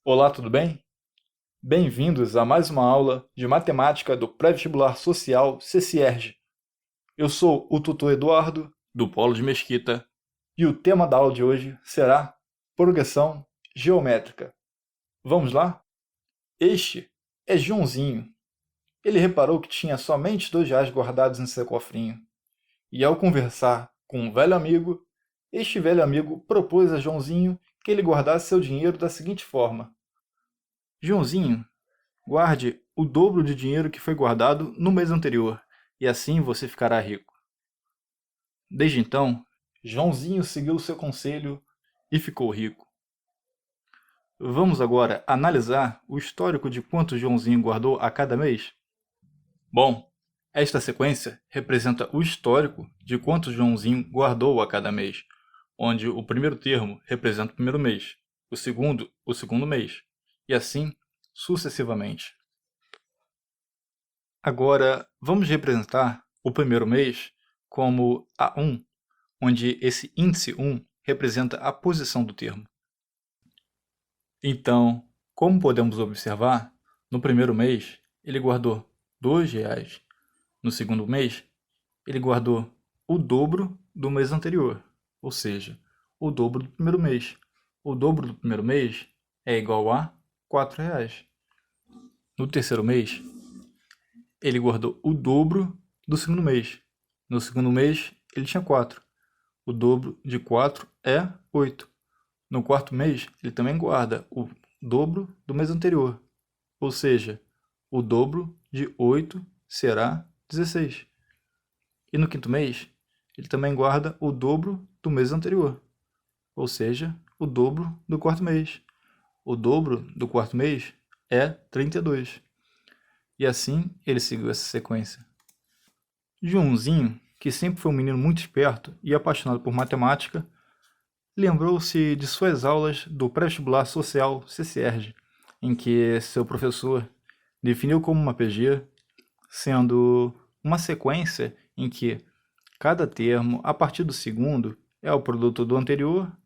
Olá, tudo bem? Bem-vindos a mais uma aula de matemática do Pré-Vestibular Social CCERJ. Eu sou o tutor Eduardo, do Polo de Mesquita, e o tema da aula de hoje será progressão geométrica. Vamos lá? Este é Joãozinho. Ele reparou que tinha somente R$ 2 guardados em seu cofrinho. E ao conversar com um velho amigo, este velho amigo propôs a Joãozinho que ele guardasse seu dinheiro da seguinte forma: Joãozinho, guarde o dobro de dinheiro que foi guardado no mês anterior, e assim você ficará rico. Desde então, Joãozinho seguiu seu conselho e ficou rico. Vamos agora analisar o histórico de quanto Joãozinho guardou a cada mês? Bom, esta sequência representa o histórico de quanto Joãozinho guardou a cada mês, onde o primeiro termo representa o primeiro mês, o segundo mês, e assim sucessivamente. Agora, vamos representar o primeiro mês como A1, onde esse índice 1 representa a posição do termo. Então, como podemos observar, no primeiro mês ele guardou R$ 2. No segundo mês, ele guardou o dobro do mês anterior, ou seja, o dobro do primeiro mês. O dobro do primeiro mês é igual a R$ 4. No terceiro mês, ele guardou o dobro do segundo mês. No segundo mês, ele tinha 4. O dobro de 4 é 8. No quarto mês, ele também guarda o dobro do mês anterior. Ou seja, o dobro de 8 será 16. E no quinto mês, ele também guarda o dobro do mês anterior. Ou seja, o dobro do quarto mês. O dobro do quarto mês é 32. E assim ele seguiu essa sequência. Joãozinho, que sempre foi um menino muito esperto e apaixonado por matemática, lembrou-se de suas aulas do pré-vestibular social CCERJ, em que seu professor definiu como uma PG, sendo uma sequência em que cada termo, a partir do segundo, é o produto do anterior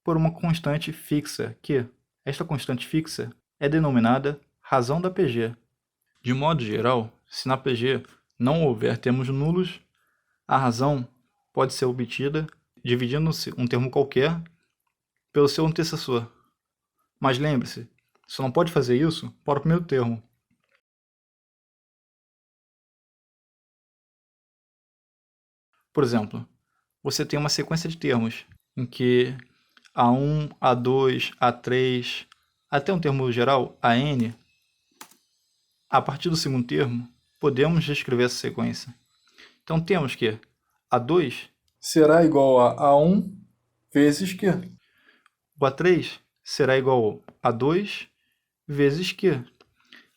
por uma constante fixa, que esta constante fixa é denominada razão da PG. De modo geral, se na PG não houver termos nulos, a razão pode ser obtida dividindo-se um termo qualquer pelo seu antecessor. Mas lembre-se, você não pode fazer isso para o primeiro termo. Por exemplo, você tem uma sequência de termos em que A1, A2, A3, até um termo geral, AN, a partir do segundo termo, podemos reescrever essa sequência. Então temos que A2 será igual a A1 vezes Q. O A3 será igual a 2 vezes Q.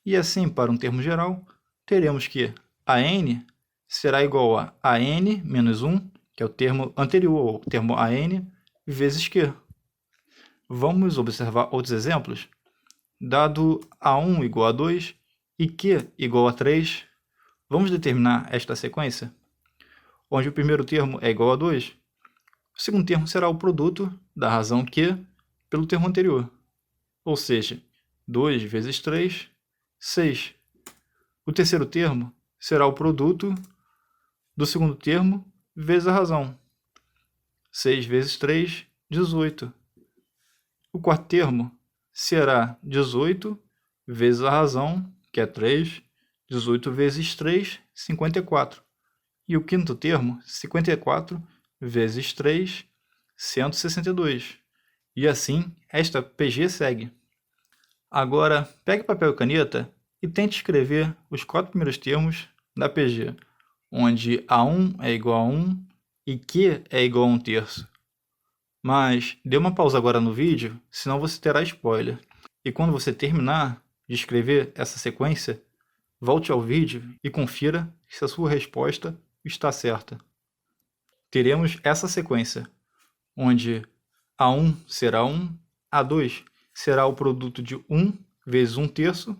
E assim, para um termo geral, teremos que AN será igual a AN menos 1, que é o termo anterior ao termo AN, vezes Q. Vamos observar outros exemplos? Dado A1 igual a 2 e Q igual a 3, vamos determinar esta sequência, onde o primeiro termo é igual a 2, o segundo termo será o produto da razão Q pelo termo anterior, ou seja, 2 vezes 3, 6. O terceiro termo será o produto do segundo termo vezes a razão. 6 vezes 3, 18. O quarto termo será 18 vezes a razão, que é 3. 18 vezes 3, 54. E o quinto termo, 54 vezes 3, 162. E assim, esta PG segue. Agora, pegue papel e caneta e tente escrever os 4 primeiros termos da PG, onde A1 é igual a 1 e Q é igual a 1/3. Mas dê uma pausa agora no vídeo, senão você terá spoiler. E quando você terminar de escrever essa sequência, volte ao vídeo e confira se a sua resposta está certa. Teremos essa sequência, onde A1 será 1, A2 será o produto de 1 vezes 1/3,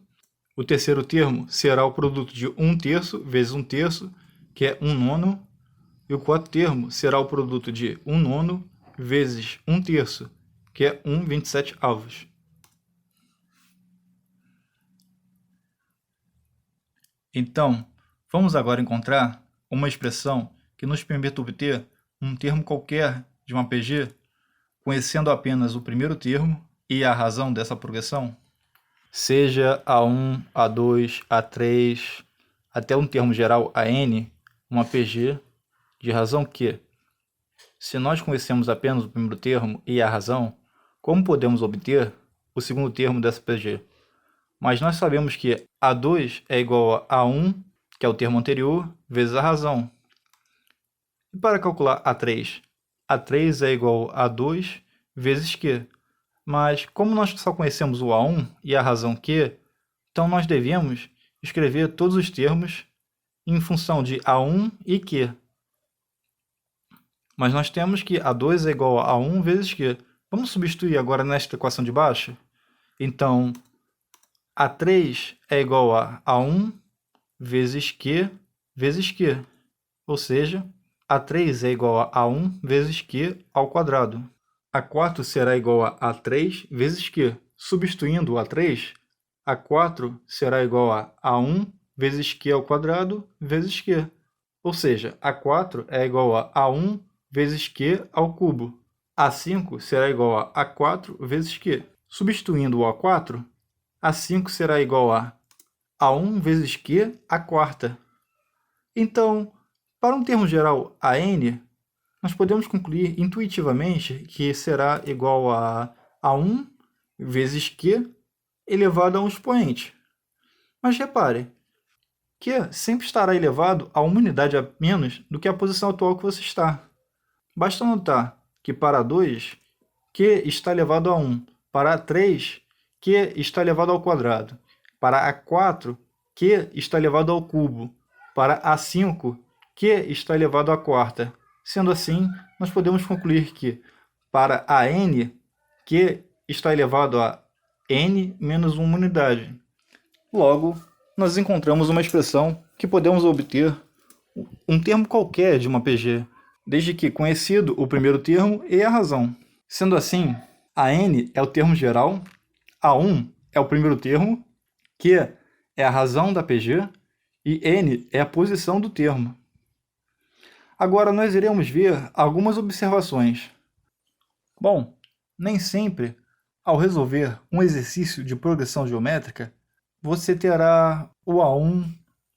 o terceiro termo será o produto de 1/3 vezes 1/3, que é 1/9, e o quarto termo será o produto de 1/9 vezes 1/3, que é 1/27. Então, vamos agora encontrar uma expressão que nos permita obter um termo qualquer de uma PG, conhecendo apenas o primeiro termo e a razão dessa progressão. Seja A1, A2, A3, até um termo geral AN, uma PG, de razão que, se nós conhecemos apenas o primeiro termo e a razão, como podemos obter o segundo termo dessa PG? Mas nós sabemos que A2 é igual a A1, que é o termo anterior, vezes a razão. E para calcular A3? A3 é igual a A2 vezes Q. Mas como nós só conhecemos o A1 e a razão Q, então nós devemos escrever todos os termos em função de A1 e Q. Mas nós temos que A2 é igual a A1 vezes Q. Vamos substituir agora nesta equação de baixo? Então, A3 é igual a A1 vezes Q vezes Q. Ou seja, A3 é igual a A1 vezes Q ao quadrado. A4 será igual a A3 vezes Q. Substituindo o A3, A4 será igual a A1 vezes Q ao quadrado vezes Q. Ou seja, A4 é igual a A1 vezes Q ao cubo. A5 será igual a A4 vezes Q. Substituindo o A4, A5 será igual a A1 vezes Q à quarta. Então, para um termo geral AN, nós podemos concluir intuitivamente que será igual a A1 vezes Q elevado a um expoente. Mas repare, Q sempre estará elevado a uma unidade a menos do que a posição atual que você está. Basta notar que para 2, Q está elevado a 1. Para 3, Q está elevado ao quadrado. Para A4, Q está elevado ao cubo. Para A5, Q está elevado à quarta. Sendo assim, nós podemos concluir que, para a n, Q está elevado a n menos uma unidade. Logo, nós encontramos uma expressão que podemos obter um termo qualquer de uma PG, desde que conhecido o primeiro termo e a razão. Sendo assim, a n é o termo geral, A1 é o primeiro termo, Q é a razão da PG e n é a posição do termo. Agora nós iremos ver algumas observações. Bom, nem sempre, ao resolver um exercício de progressão geométrica, você terá o A1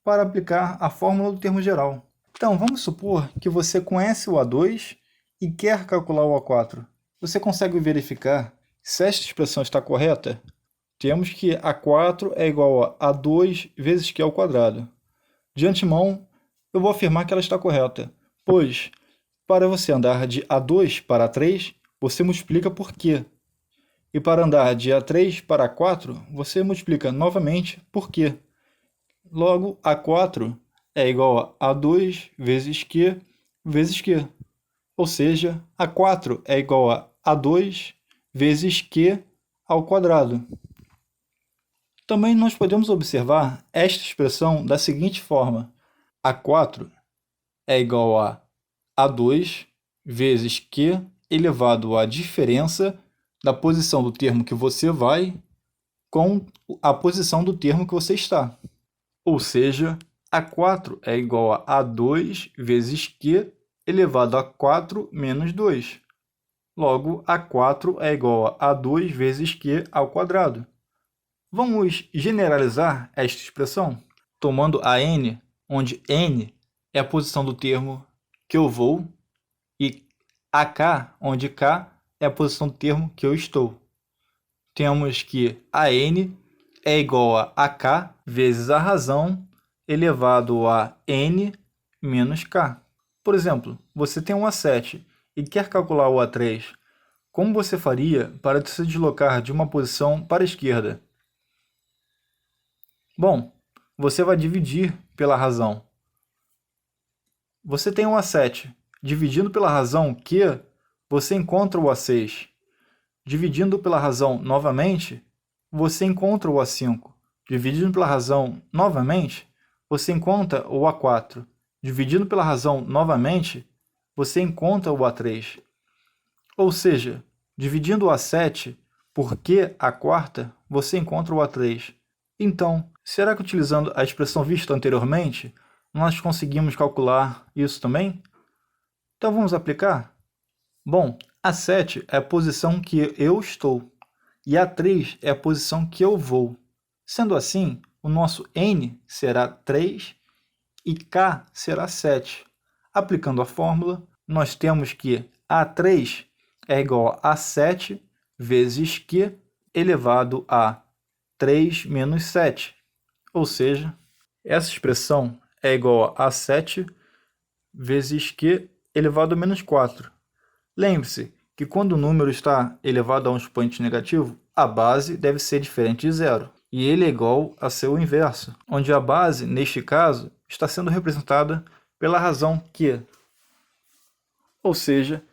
para aplicar a fórmula do termo geral. Então, vamos supor que você conhece o A2 e quer calcular o A4. Você consegue verificar se esta expressão está correta? Temos que A4 é igual a A2 vezes Q ao quadrado. De antemão, eu vou afirmar que ela está correta, pois, para você andar de A2 para A3, você multiplica por Q. E para andar de A3 para A4, você multiplica novamente por Q. Logo, A4 é igual a A2 vezes Q vezes Q. Ou seja, A4 é igual a A2 vezes Q ao quadrado. Também nós podemos observar esta expressão da seguinte forma. A4 é igual a A2 vezes Q elevado à diferença da posição do termo que você vai com a posição do termo que você está. Ou seja, A4 é igual a A2 vezes Q elevado a 4 menos 2. Logo, A4 é igual a A2 vezes Q ao quadrado. Vamos generalizar esta expressão, tomando a n, onde n é a posição do termo que eu vou, e AK, onde K é a posição do termo que eu estou. Temos que a n é igual a AK vezes a razão elevado a n menos K. Por exemplo, você tem um A7 e quer calcular o A3. Como você faria para se deslocar de uma posição para a esquerda? Bom, você vai dividir pela razão. Você tem um A7. Dividindo pela razão Q, você encontra o A6. Dividindo pela razão novamente, você encontra o A5. Dividindo pela razão novamente, você encontra o A4. Dividindo pela razão novamente, você encontra o A3. Ou seja, dividindo o A7 por Q à quarta, você encontra o A3. Então, será que utilizando a expressão vista anteriormente, nós conseguimos calcular isso também? Então vamos aplicar? Bom, a 7 é a posição que eu estou e a 3 é a posição que eu vou. Sendo assim, o nosso n será 3 e k será 7. Aplicando a fórmula, nós temos que A3 é igual a 7 vezes Q elevado a 3 menos 7. Ou seja, essa expressão é igual a 7 vezes Q elevado a menos 4. Lembre-se que quando o número está elevado a um expoente negativo, a base deve ser diferente de zero, e ele é igual a seu inverso, onde a base, neste caso, está sendo representada pela razão Q. Ou seja,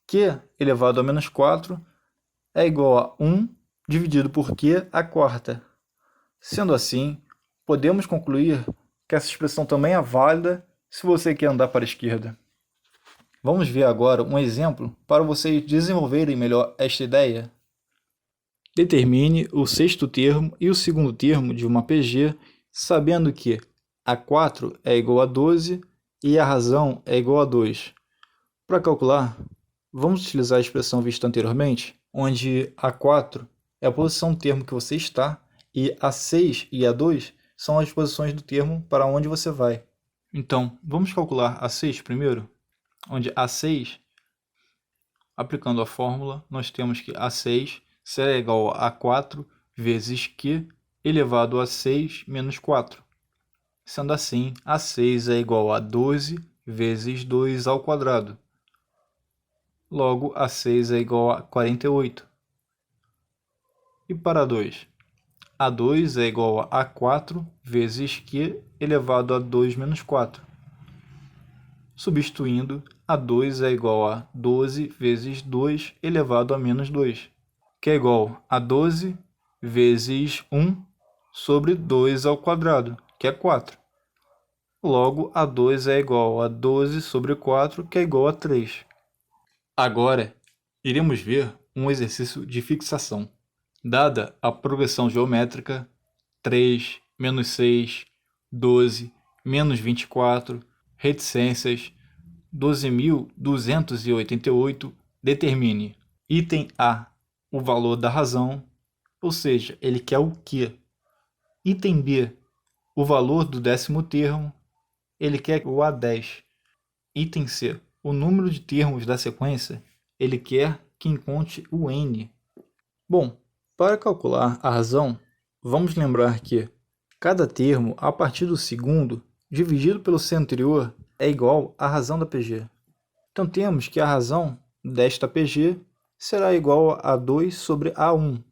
Q elevado a menos 4 é igual a 1 dividido por Q à quarta. Sendo assim, podemos concluir que essa expressão também é válida se você quer andar para a esquerda. Vamos ver agora um exemplo para vocês desenvolverem melhor esta ideia. Determine o sexto termo e o segundo termo de uma PG, sabendo que A4 é igual a 12 e a razão é igual a 2. Para calcular, vamos utilizar a expressão vista anteriormente, onde A4 é a posição do termo que você está e A6 e A2 são as posições do termo para onde você vai. Então, vamos calcular A6 primeiro, onde A6, aplicando a fórmula, nós temos que A6 será igual a 4 vezes Q elevado a 6 menos 4. Sendo assim, A6 é igual a 12 vezes 2 ao quadrado. Logo, A6 é igual a 48. E para 2? A2 é igual a 4 vezes Q elevado a 2 menos 4. Substituindo, A2 é igual a 12 vezes 2 elevado a menos 2, que é igual a 12 vezes 1 sobre 2 ao quadrado, que é 4. Logo, A2 é igual a 12 sobre 4, que é igual a 3. Agora, iremos ver um exercício de fixação. Dada a progressão geométrica 3, menos 6, 12, menos 24, reticências 12.288, determine item A, o valor da razão, ou seja, ele quer o Q. Item B, o valor do décimo termo, ele quer o A10. Item C, o número de termos da sequência, ele quer que encontre o N. Bom, para calcular a razão, vamos lembrar que cada termo, a partir do segundo, dividido pelo seu anterior, é igual à razão da PG. Então temos que a razão desta PG será igual a 2 sobre A1,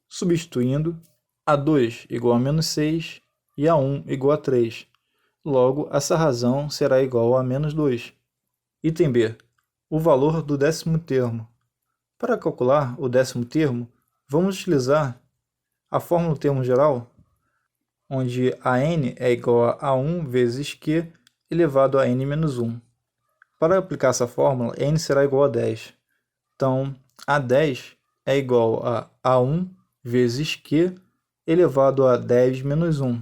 substituindo A2 igual a menos 6 e A1 igual a 3. Logo, essa razão será igual a menos 2. Item B, o valor do décimo termo. Para calcular o décimo termo, vamos utilizar a fórmula do termo geral, onde a n é igual a 1 vezes q elevado a n menos 1. Para aplicar essa fórmula, n será igual a 10. Então, A10 é igual a A1 vezes q elevado a 10 menos 1.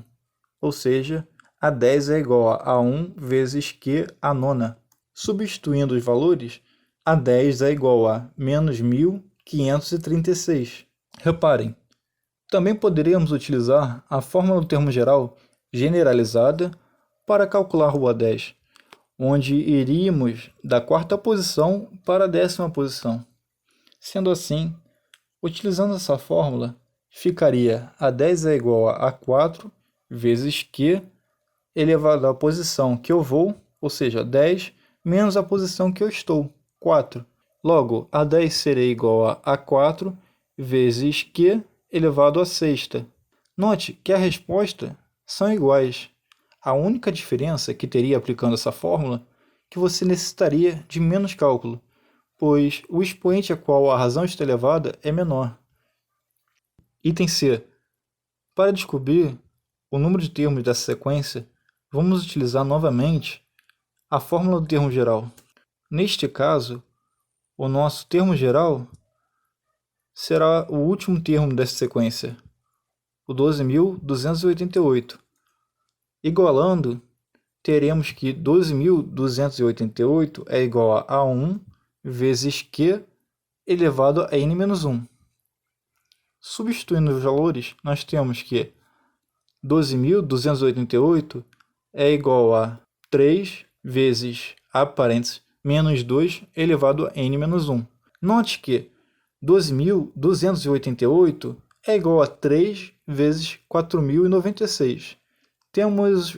Ou seja, A10 é igual a A1 vezes q à nona. Substituindo os valores, A10 é igual a menos 1.536. Reparem, também poderíamos utilizar a fórmula do termo geral generalizada para calcular o A10, onde iríamos da quarta posição para a décima posição. Sendo assim, utilizando essa fórmula, ficaria A10 é igual a 4 vezes Q elevado à posição que eu vou, ou seja, 10, menos a posição que eu estou, 4. Logo, A10 seria igual a 4 vezes Q elevado à sexta. Note que a resposta são iguais. A única diferença que teria aplicando essa fórmula é que você necessitaria de menos cálculo, pois o expoente a qual a razão está elevada é menor. Item C. Para descobrir o número de termos dessa sequência, vamos utilizar novamente a fórmula do termo geral. Neste caso, o nosso termo geral será o último termo dessa sequência, o 12.288. Igualando, teremos que 12.288 é igual a 1 vezes Q elevado a n-1. Substituindo os valores, nós temos que 12.288 é igual a 3 vezes A parênteses menos 2 elevado a n-1. Note que 12.288 é igual a 3 vezes 4.096. Temos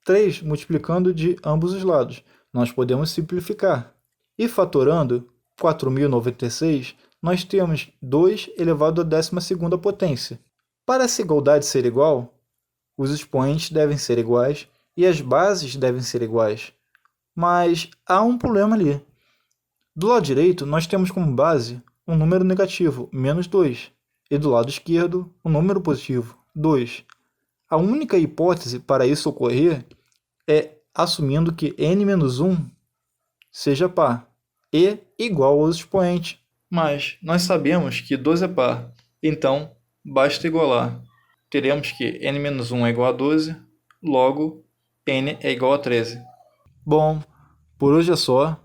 3 multiplicando de ambos os lados. Nós podemos simplificar. E fatorando 4.096, nós temos 2 elevado à 12ª potência. Para essa igualdade ser igual, os expoentes devem ser iguais e as bases devem ser iguais. Mas há um problema ali. Do lado direito, nós temos como base um número negativo, menos 2. E do lado esquerdo, um número positivo, 2. A única hipótese para isso ocorrer é assumindo que n-1 seja par e igual aos expoentes. Mas nós sabemos que 12 é par, então basta igualar. Teremos que n-1 é igual a 12, logo n é igual a 13. Bom, por hoje é só.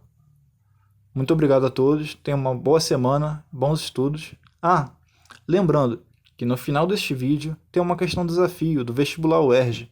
Muito obrigado a todos, tenham uma boa semana, bons estudos. Lembrando que no final deste vídeo tem uma questão desafio do vestibular UERJ.